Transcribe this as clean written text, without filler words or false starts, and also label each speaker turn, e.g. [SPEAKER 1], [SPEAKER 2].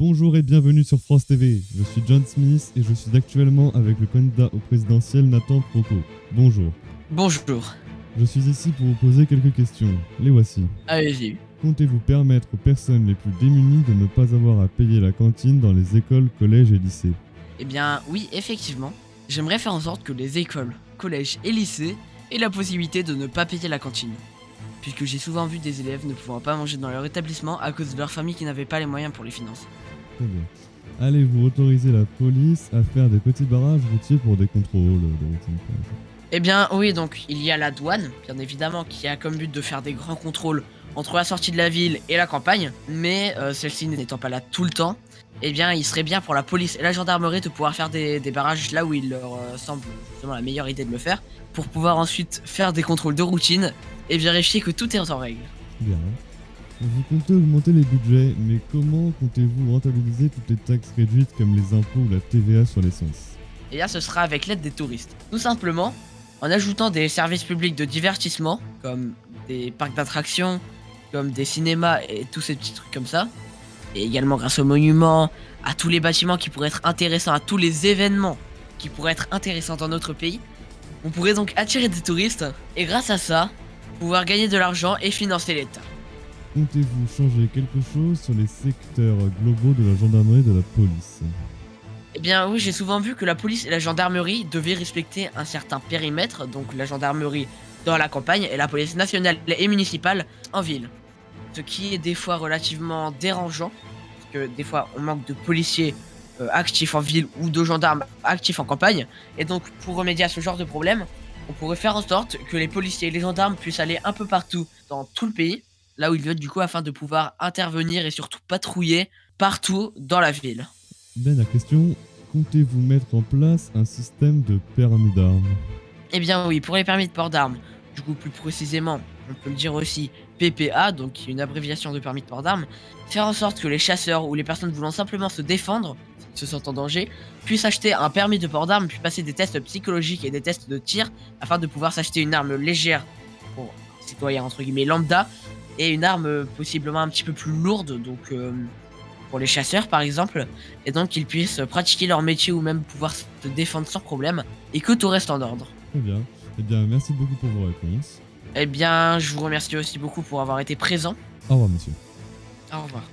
[SPEAKER 1] Bonjour et bienvenue sur France TV. Je suis John Smith et je suis actuellement avec le candidat au présidentiel Nathan Proco. Bonjour.
[SPEAKER 2] Bonjour.
[SPEAKER 1] Je suis ici pour vous poser quelques questions. Les voici.
[SPEAKER 2] Allez-y.
[SPEAKER 1] Comptez-vous permettre aux personnes les plus démunies de ne pas avoir à payer la cantine dans les écoles, collèges et lycées?
[SPEAKER 2] Eh bien, oui, effectivement. J'aimerais faire en sorte que les écoles, collèges et lycées aient la possibilité de ne pas payer la cantine. Puisque j'ai souvent vu des élèves ne pouvant pas manger dans leur établissement à cause de leur famille qui n'avait pas les moyens pour les financer.
[SPEAKER 1] Très bien. Allez-vous autoriser la police à faire des petits barrages routiers pour des contrôles de routine, par exemple?
[SPEAKER 2] Eh bien, oui, donc il y a la douane, bien évidemment, qui a comme but de faire des grands contrôles entre la sortie de la ville et la campagne, mais celle-ci n'étant pas là tout le temps, eh bien, il serait bien pour la police et la gendarmerie de pouvoir faire des barrages là où il leur semble justement la meilleure idée de le faire, pour pouvoir ensuite faire des contrôles de routine et vérifier que tout est en règle.
[SPEAKER 1] Bien. Vous comptez augmenter les budgets, mais comment comptez-vous rentabiliser toutes les taxes réduites comme les impôts ou la TVA sur l'essence?
[SPEAKER 2] Et là, ce sera avec l'aide des touristes. Tout simplement, en ajoutant des services publics de divertissement, comme des parcs d'attractions, comme des cinémas et tous ces petits trucs comme ça. Et également grâce aux monuments, à tous les bâtiments qui pourraient être intéressants, à tous les événements qui pourraient être intéressants dans notre pays. On pourrait donc attirer des touristes et grâce à ça, pouvoir gagner de l'argent et financer l'État.
[SPEAKER 1] Comptez-vous changer quelque chose sur les secteurs globaux de la gendarmerie et de la police?
[SPEAKER 2] Eh bien oui, j'ai souvent vu que la police et la gendarmerie devaient respecter un certain périmètre, donc la gendarmerie dans la campagne et la police nationale et municipale en ville. Ce qui est des fois relativement dérangeant, parce que des fois on manque de policiers actifs en ville ou de gendarmes actifs en campagne, et donc pour remédier à ce genre de problème, on pourrait faire en sorte que les policiers et les gendarmes puissent aller un peu partout dans tout le pays, là où ils veulent du coup afin de pouvoir intervenir et surtout patrouiller partout dans la ville.
[SPEAKER 1] Dernière question, comptez-vous mettre en place un système de permis d'armes?
[SPEAKER 2] Eh bien oui, pour les permis de port d'armes, du coup plus précisément, on peut le dire aussi PPA, donc qui est une abréviation de permis de port d'armes, faire en sorte que les chasseurs ou les personnes voulant simplement se défendre, s'ils se sentent en danger, puissent acheter un permis de port d'armes puis passer des tests psychologiques et des tests de tir afin de pouvoir s'acheter une arme légère pour un citoyen entre guillemets lambda et une arme possiblement un petit peu plus lourde, donc pour les chasseurs par exemple, et donc qu'ils puissent pratiquer leur métier ou même pouvoir se défendre sans problème et que tout reste en ordre.
[SPEAKER 1] Très bien. Eh bien, merci beaucoup pour vos réponses.
[SPEAKER 2] Eh bien, je vous remercie aussi beaucoup pour avoir été présent.
[SPEAKER 1] Au revoir, monsieur.
[SPEAKER 2] Au revoir.